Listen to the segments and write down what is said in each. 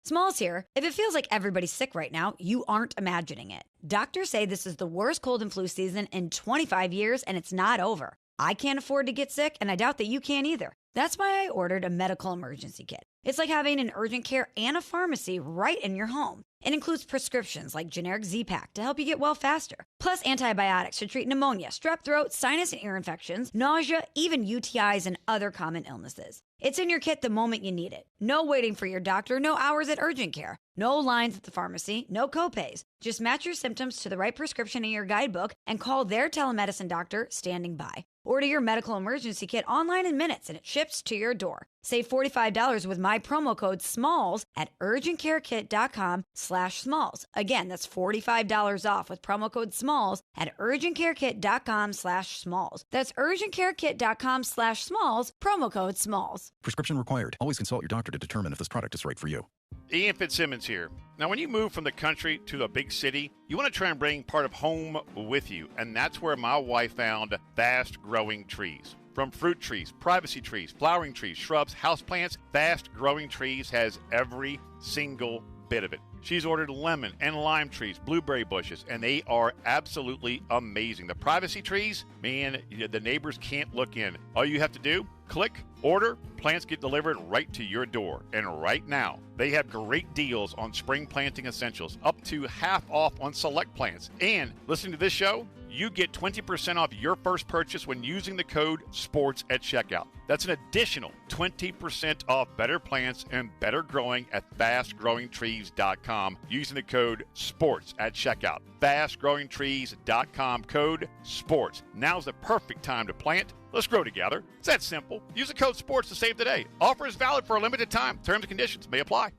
Smalls here. If it feels like everybody's sick right now, you aren't imagining it. Doctors say this is the worst cold and flu season in 25 years, and it's not over. I can't afford to get sick, and I doubt that you can either. That's why I ordered a medical emergency kit. It's like having an urgent care and a pharmacy right in your home. It includes prescriptions like generic Z-Pak to help you get well faster, plus antibiotics to treat pneumonia, strep throat, sinus and ear infections, nausea, even UTIs and other common illnesses. It's in your kit the moment you need it. No waiting for your doctor, no hours at urgent care, no lines at the pharmacy, no copays. Just match your symptoms to the right prescription in your guidebook and call their telemedicine doctor standing by. Order your medical emergency kit online in minutes and it ships to your door. Save $45 with my promo code SMALLS at urgentcarekit.com/smalls. Again, that's $45 off with promo code SMALLS at urgentcarekit.com/smalls. That's urgentcarekit.com/smalls, promo code SMALLS. Prescription required. Always consult your doctor to determine if this product is right for you. Ian Fitzsimmons here. Now, when you move from the country to the big city, you want to try and bring part of home with you, and that's where my wife found Fast Growing Trees. From fruit trees, privacy trees, flowering trees, shrubs, houseplants, Fast Growing Trees has every single bit of it. She's ordered lemon and lime trees, blueberry bushes, and they are absolutely amazing. The privacy trees, man, the neighbors can't look in. All you have to do, click, order, plants get delivered right to your door. And right now, they have great deals on spring planting essentials, up to half off on select plants. And listening to this show, you get 20% off your first purchase when using the code SPORTS at checkout. That's an additional 20% off better plants and better growing at fastgrowingtrees.com using the code SPORTS at checkout. Fastgrowingtrees.com, code SPORTS. Now's the perfect time to plant. Let's grow together. It's that simple. Use the code SPORTS to save today. Offer is valid for a limited time. Terms and conditions may apply.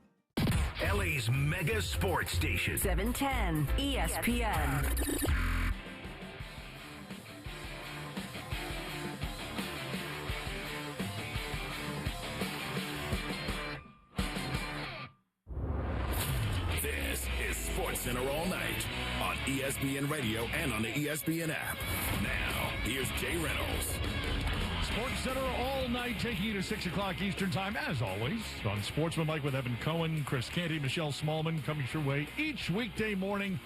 LA's mega sports station. 710 ESPN. This is SportsCenter all night on ESPN Radio and on the ESPN app. Now, here's Jay Reynolds. SportsCenter all night, taking you to 6 o'clock Eastern time, as always, on Sportsmanlike with Evan Cohen, Chris Canty, Michelle Smallman, coming your way each weekday morning,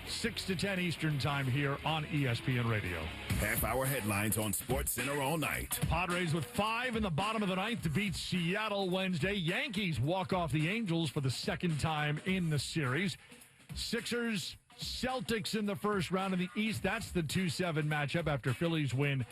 6 to 10 Eastern time here on ESPN Radio. Half-hour headlines on SportsCenter all night. Padres with 5 in the bottom of the ninth to beat Seattle Wednesday. Yankees walk off the Angels for the second time in the series. Sixers, Celtics in the first round in the East. That's the 2-7 matchup after Phillies win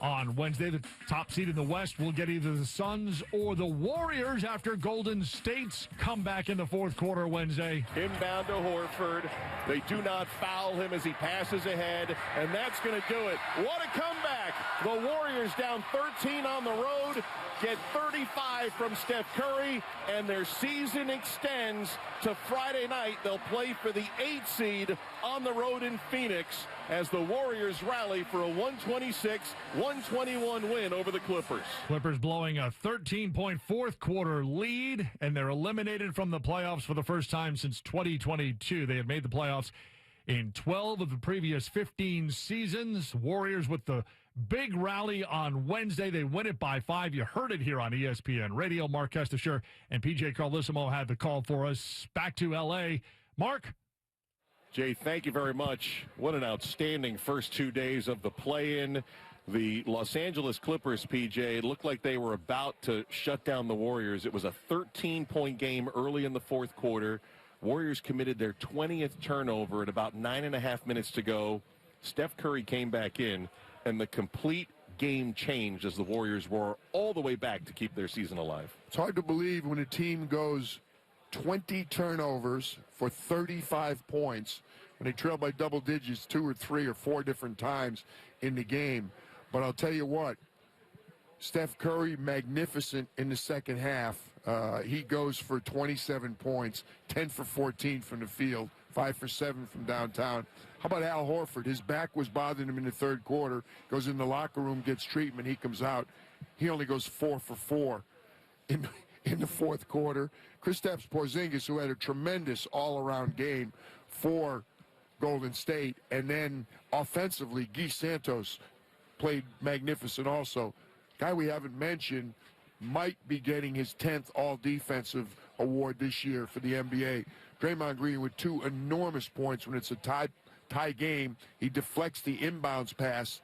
on Wednesday. The top seed in the West will get either the Suns or the Warriors after Golden State's comeback in the fourth quarter Wednesday. Inbound to Horford. They do not foul him as he passes ahead, and that's going to do it. What a comeback! The Warriors down 13 on the road, get 35 from Steph Curry, and their season extends to Friday night. They'll play for the 8th seed on the road in Phoenix as the Warriors rally for a 126-121 win over the Clippers. Clippers blowing a 13-point fourth quarter lead, and they're eliminated from the playoffs for the first time since 2022. They had made the playoffs in 12 of the previous 15 seasons. Warriors with the big rally on Wednesday. They win it by 5. You heard it here on ESPN Radio. Mark Kestisher and PJ Carlissimo had the call for us. Back to L.A. Mark? Jay, thank you very much. What an outstanding first 2 days of the play-in. The Los Angeles Clippers, PJ, it looked like they were about to shut down the Warriors. It was a 13-point game early in the fourth quarter. Warriors committed their 20th turnover at about 9.5 minutes to go. Steph Curry came back in, and the complete game changed as the Warriors were all the way back to keep their season alive. It's hard to believe when a team goes 20 turnovers for 35 points when they trail by double digits 2 or 3 or 4 different times in the game. But I'll tell you what, Steph Curry, magnificent in the second half. He goes for 27 points, 10 for 14 from the field, 5 for 7 from downtown. How about Al Horford? His back was bothering him in the third quarter, goes in the locker room, gets treatment, he comes out. He only goes 4 for 4 in the fourth quarter. Kristaps Porzingis, who had a tremendous all-around game for Golden State. And then offensively, Guy Santos played magnificent also. Guy we haven't mentioned might be getting his 10th all-defensive award this year for the NBA. Draymond Green with 2 enormous points when it's a tie game. He deflects the inbounds pass,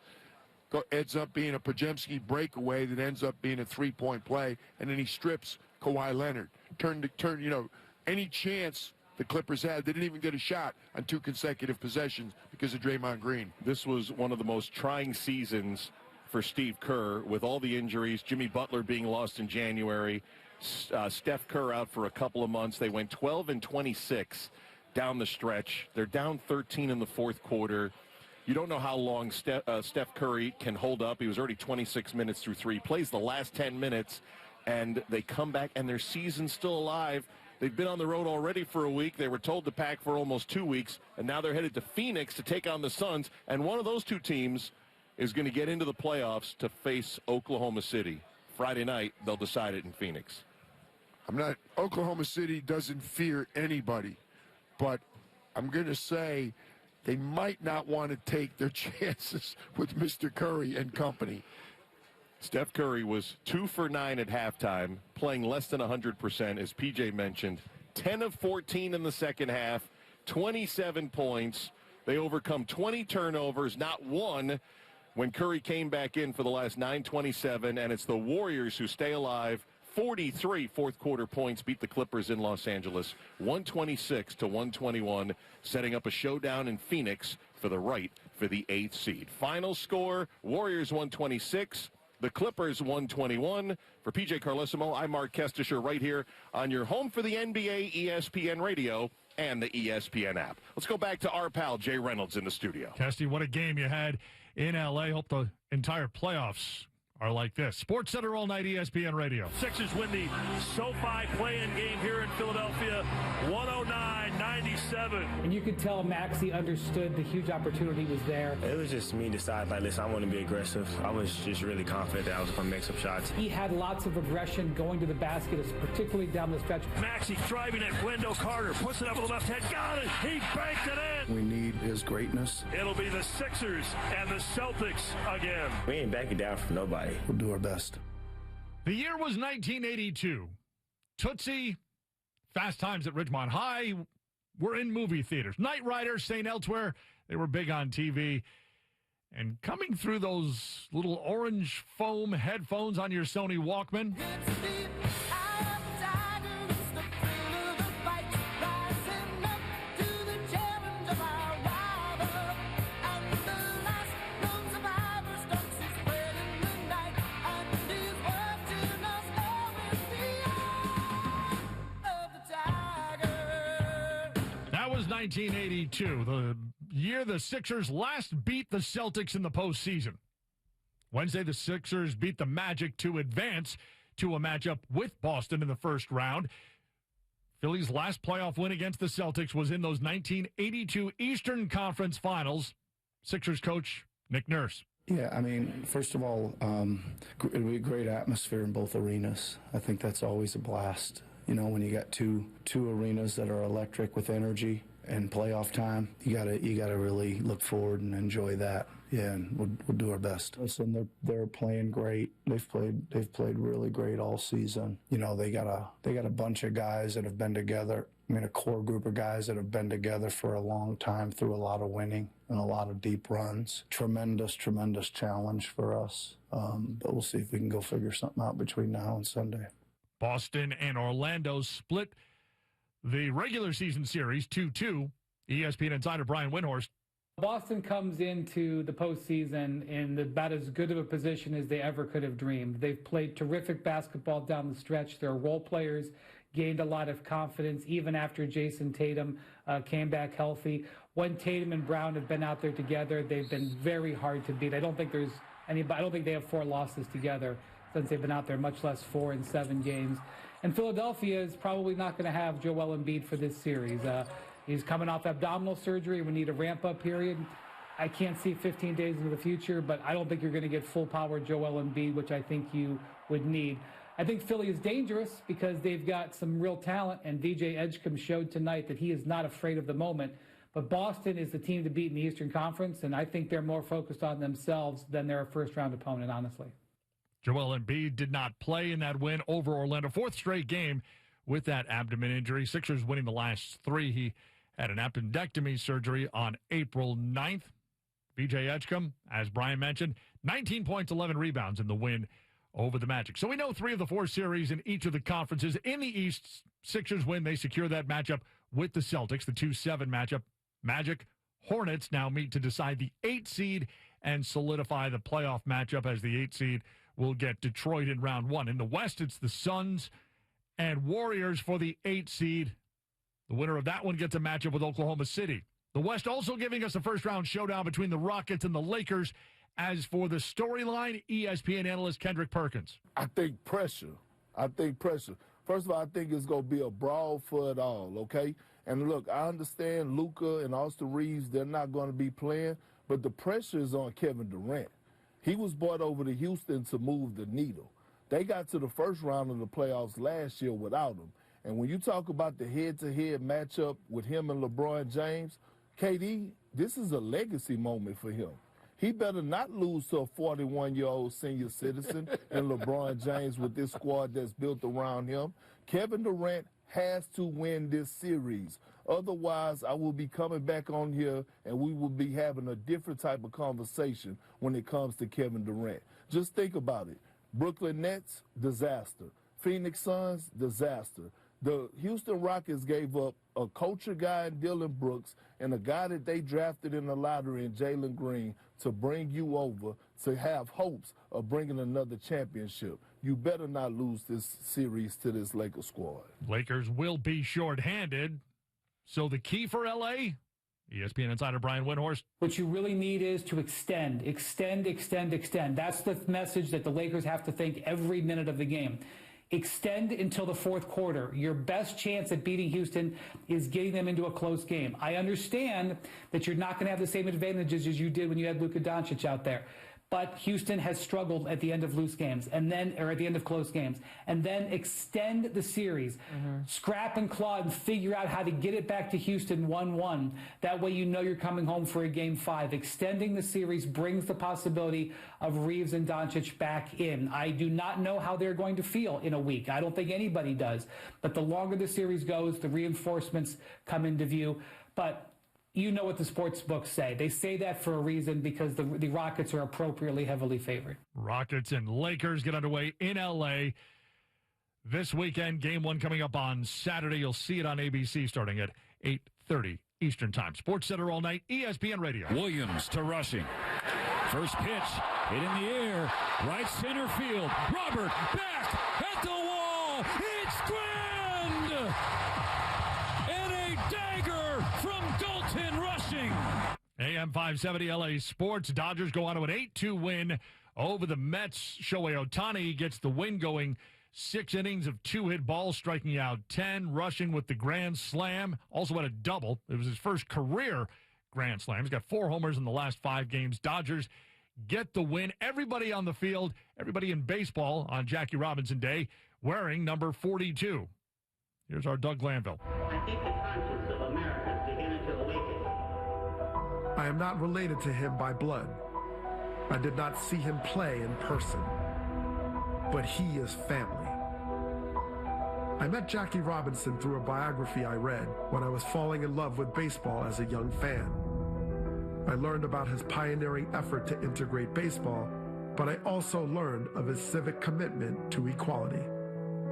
ends up being a Podziemski breakaway that ends up being a 3-point play, and then he strips Kawhi Leonard. Any chance the Clippers had, they didn't even get a shot on 2 consecutive possessions because of Draymond Green. This was one of the most trying seasons for Steve Kerr with all the injuries. Jimmy Butler being lost in January. Steph Kerr out for a couple of months. They went 12-26 down the stretch. They're down 13 in the fourth quarter. You don't know how long Steph Curry can hold up. He was already 26 minutes through 3. Plays the last 10 minutes, and they come back, and their season's still alive. They've been on the road already for a week. They were told to pack for almost 2 weeks, and now they're headed to Phoenix to take on the Suns. And one of those 2 teams is going to get into the playoffs to face Oklahoma City. Friday night, they'll decide it in Phoenix. Oklahoma City doesn't fear anybody, but I'm going to say they might not want to take their chances with Mr. Curry and company. Steph Curry was 2 for 9 at halftime, playing less than 100%, as PJ mentioned. 10 of 14 in the second half, 27 points. They overcome 20 turnovers, not one, when Curry came back in for the last 9:27, and it's the Warriors who stay alive. 43 fourth-quarter points beat the Clippers in Los Angeles, 126-121, setting up a showdown in Phoenix for the right for the 8th seed. Final score, Warriors 126, the Clippers 121. For PJ Carlesimo, I'm Mark Kestisher right here on your home for the NBA, ESPN Radio, and the ESPN app. Let's go back to our pal Jay Reynolds in the studio. Kesty, what a game you had in L.A. Hope the entire playoffs are like this. Sports Center all night, ESPN Radio. Sixers win the SoFi play-in game here in Philadelphia, 109-97. And you could tell Maxey understood the huge opportunity was there. It was just me deciding, listen, I want to be aggressive. I was just really confident that I was going to make some shots. He had lots of aggression going to the basket, particularly down the stretch. Maxey driving at Wendell Carter, puts it up with the left hand, got it, he banked it in. We need his greatness. It'll be the Sixers and the Celtics again. We ain't backing down from nobody. We'll do our best. The year was 1982. Tootsie, Fast Times at Ridgemont High were in movie theaters. Knight Rider, St. Elsewhere, they were big on TV. And coming through those little orange foam headphones on your Sony Walkman, that was 1982, the year the Sixers last beat the Celtics in the postseason. Wednesday, the Sixers beat the Magic to advance to a matchup with Boston in the first round. Philly's last playoff win against the Celtics was in those 1982 Eastern Conference Finals. Sixers coach Nick Nurse. Yeah, I mean, first of all, it'll be a great atmosphere in both arenas. I think that's always a blast. You know, when you got two arenas that are electric with energy and playoff time, you gotta really look forward and enjoy that. Yeah, and we'll do our best. Listen, they're playing great. They've played really great all season. You know, they got a bunch of guys that have been together. I mean, a core group of guys that have been together for a long time through a lot of winning and a lot of deep runs. Tremendous challenge for us. But we'll see if we can go figure something out between now and Sunday. Boston and Orlando split the regular season series 2-2. ESPN insider Brian Windhorst. Boston comes into the postseason in about as good of a position as they ever could have dreamed. They've played terrific basketball down the stretch. Their role players gained a lot of confidence even after Jason Tatum came back healthy. When Tatum and Brown have been out there together, they've been very hard to beat. I don't think they have 4 losses together since they've been out there, much less 4 in 7 games. And Philadelphia is probably not going to have Joel Embiid for this series. He's coming off abdominal surgery. We need a ramp-up period. I can't see 15 days into the future, but I don't think you're going to get full-power Joel Embiid, which I think you would need. I think Philly is dangerous because they've got some real talent, and DJ Edgecombe showed tonight that he is not afraid of the moment. But Boston is the team to beat in the Eastern Conference, and I think they're more focused on themselves than their first-round opponent, honestly. Joel Embiid did not play in that win over Orlando. 4th straight game with that abdomen injury. Sixers winning the last 3. He had an appendectomy surgery on April 9th. B.J. Edgecombe, as Brian mentioned, 19 points, 11 rebounds in the win over the Magic. So we know 3 of the 4 series in each of the conferences. In the East, Sixers win. They secure that matchup with the Celtics, the 2-7 matchup. Magic, Hornets now meet to decide the 8 seed and solidify the playoff matchup, as the 8 seed will get Detroit in round 1. In the West, it's the Suns and Warriors for the 8 seed. The winner of that one gets a matchup with Oklahoma City. The West also giving us a first-round showdown between the Rockets and the Lakers. As for the storyline, ESPN analyst Kendrick Perkins. I think pressure. First of all, I think it's going to be a brawl for it all, okay? And look, I understand Luka and Austin Reeves, they're not going to be playing, but the pressure is on Kevin Durant. He was brought over to Houston to move the needle. They got to the first round of the playoffs last year without him. And when you talk about the head-to-head matchup with him and LeBron James, KD, this is a legacy moment for him. He better not lose to a 41-year-old senior citizen and LeBron James with this squad that's built around him. Kevin Durant has to win this series. Otherwise, I will be coming back on here and we will be having a different type of conversation when it comes to Kevin Durant. Just think about it. Brooklyn Nets, disaster. Phoenix Suns, disaster. The Houston Rockets gave up a culture guy in Dylan Brooks and a guy that they drafted in the lottery in Jalen Green to bring you over to have hopes of bringing another championship. You better not lose this series to this Lakers squad. Lakers will be shorthanded. So the key for L.A., ESPN insider Brian Windhorst. What you really need is to extend. That's the message that the Lakers have to think every minute of the game. Extend until the fourth quarter. Your best chance at beating Houston is getting them into a close game. I understand that you're not going to have the same advantages as you did when you had Luka Doncic out there. But Houston has struggled at the end of loose games at the end of close games. And then extend the series. Scrap and claw and figure out how to get it back to Houston 1-1. That way you know you're coming home for a game 5. Extending the series brings the possibility of Reeves and Doncic back in. I do not know how they're going to feel in a week. I don't think anybody does. But the longer the series goes, the reinforcements come into view. But you know what the sports books say. They say that for a reason, because the Rockets are appropriately heavily favored. Rockets and Lakers get underway in L.A. this weekend. Game 1 coming up on Saturday. You'll see it on ABC starting at 8:30 Eastern Time. Sports Center all night, ESPN Radio. Williams to Rushing. First pitch, hit in the air, right center field. Robert back at the wall. It's grand! And a dagger from Dalton Rushing. AM 570 LA Sports. Dodgers go on to an 8-2 win over the Mets. Shohei Ohtani gets the win going. 6 innings of 2-hit balls, striking out 10, rushing with the grand slam. Also had a double. It was his first career grand slam. He's got 4 homers in the last 5 games. Dodgers get the win. Everybody on the field, everybody in baseball on Jackie Robinson Day wearing number 42. Here's our Doug Glanville. I think the conscience of America is beginning to awaken. I am not related to him by blood. I did not see him play in person. But he is family. I met Jackie Robinson through a biography I read when I was falling in love with baseball as a young fan. I learned about his pioneering effort to integrate baseball, but I also learned of his civic commitment to equality.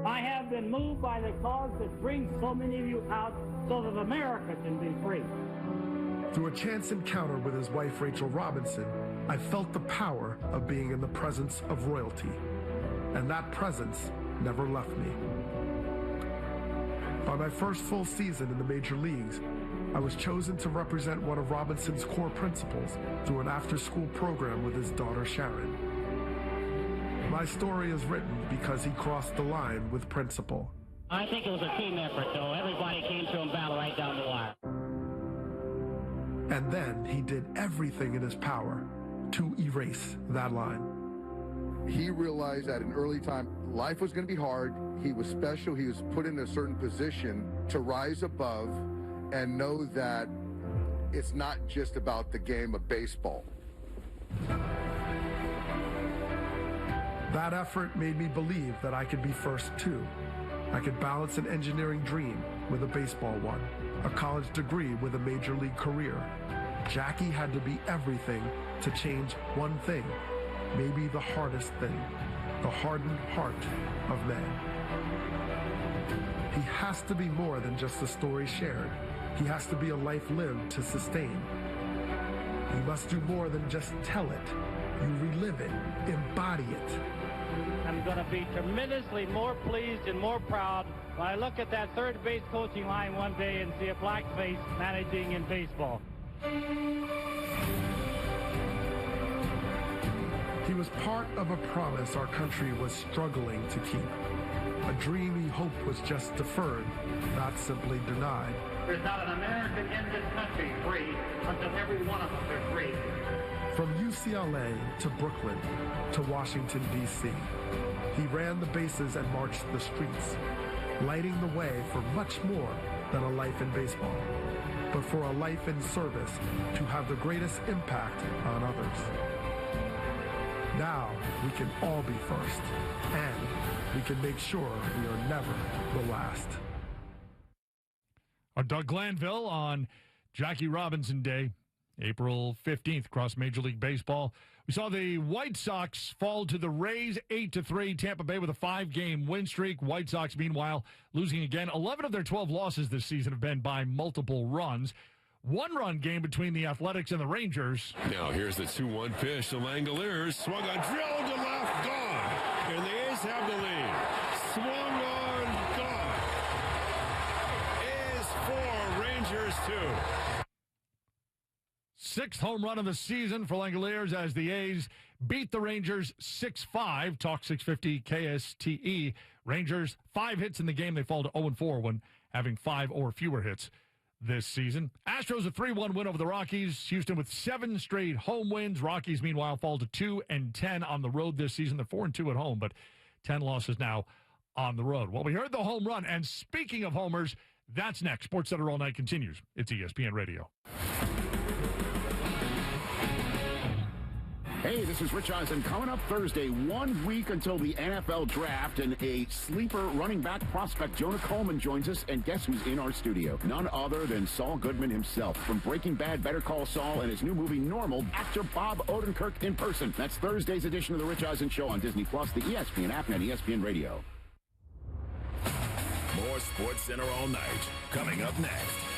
I have been moved by the cause that brings so many of you out so that America can be free. Through a chance encounter with his wife, Rachel Robinson, I felt the power of being in the presence of royalty. And that presence never left me. By my first full season in the major leagues, I was chosen to represent one of Robinson's core principles through an after-school program with his daughter Sharon. My story is written because he crossed the line with principle. I think it was a team effort, though. Everybody came to him battle right down the wire. And then he did everything in his power to erase that line. He realized at an early time life was going to be hard. He was special. He was put in a certain position to rise above and know that it's not just about the game of baseball. That effort made me believe that I could be first too. I could balance an engineering dream with a baseball one, a college degree with a major league career. Jackie had to be everything to change one thing, maybe the hardest thing, the hardened heart of man. He has to be more than just a story shared. He has to be a life lived to sustain. You must do more than just tell it. You relive it, embody it. I'm going to be tremendously more pleased and more proud when I look at that third base coaching line one day and see a black face managing in baseball. He was part of a promise our country was struggling to keep. A dream he hoped was just deferred, not simply denied. There's not an American in this country free until every one of us are free. From UCLA to Brooklyn to Washington, D.C., he ran the bases and marched the streets, lighting the way for much more than a life in baseball, but for a life in service to have the greatest impact on others. Now we can all be first, and we can make sure we are never the last. Doug Glanville on Jackie Robinson Day, April 15th, across Major League Baseball. We saw the White Sox fall to the Rays 8-3. Tampa Bay with a 5-game win streak. White Sox, meanwhile, losing again. 11 of their 12 losses this season have been by multiple runs. One-run game between the Athletics and the Rangers. Now here's the 2-1 pitch. The Langoliers swung on, drilled to left, gone. And the A's have the lead. Swung on, gone. A's 4, Rangers 2. Sixth home run of the season for Langoliers as the A's beat the Rangers 6-5. Talk 650 KSTE. Rangers, 5 hits in the game. They fall to 0-4 when having 5 or fewer hits this season. Astros a 3-1 win over the Rockies. Houston with 7 straight home wins. Rockies, meanwhile, fall to 2-10 on the road this season. They're 4-2 at home, but 10 losses now on the road. Well, we heard the home run, and speaking of homers, that's next. SportsCenter All Night continues. It's ESPN Radio. Hey, this is Rich Eisen. Coming up Thursday, 1 week until the NFL draft, and a sleeper running back prospect, Jonah Coleman, joins us. And guess who's in our studio? None other than Saul Goodman himself. From Breaking Bad, Better Call Saul, and his new movie, Normal, actor Bob Odenkirk in person. That's Thursday's edition of The Rich Eisen Show on Disney+, the ESPN app, and ESPN Radio. More SportsCenter All Night, coming up next.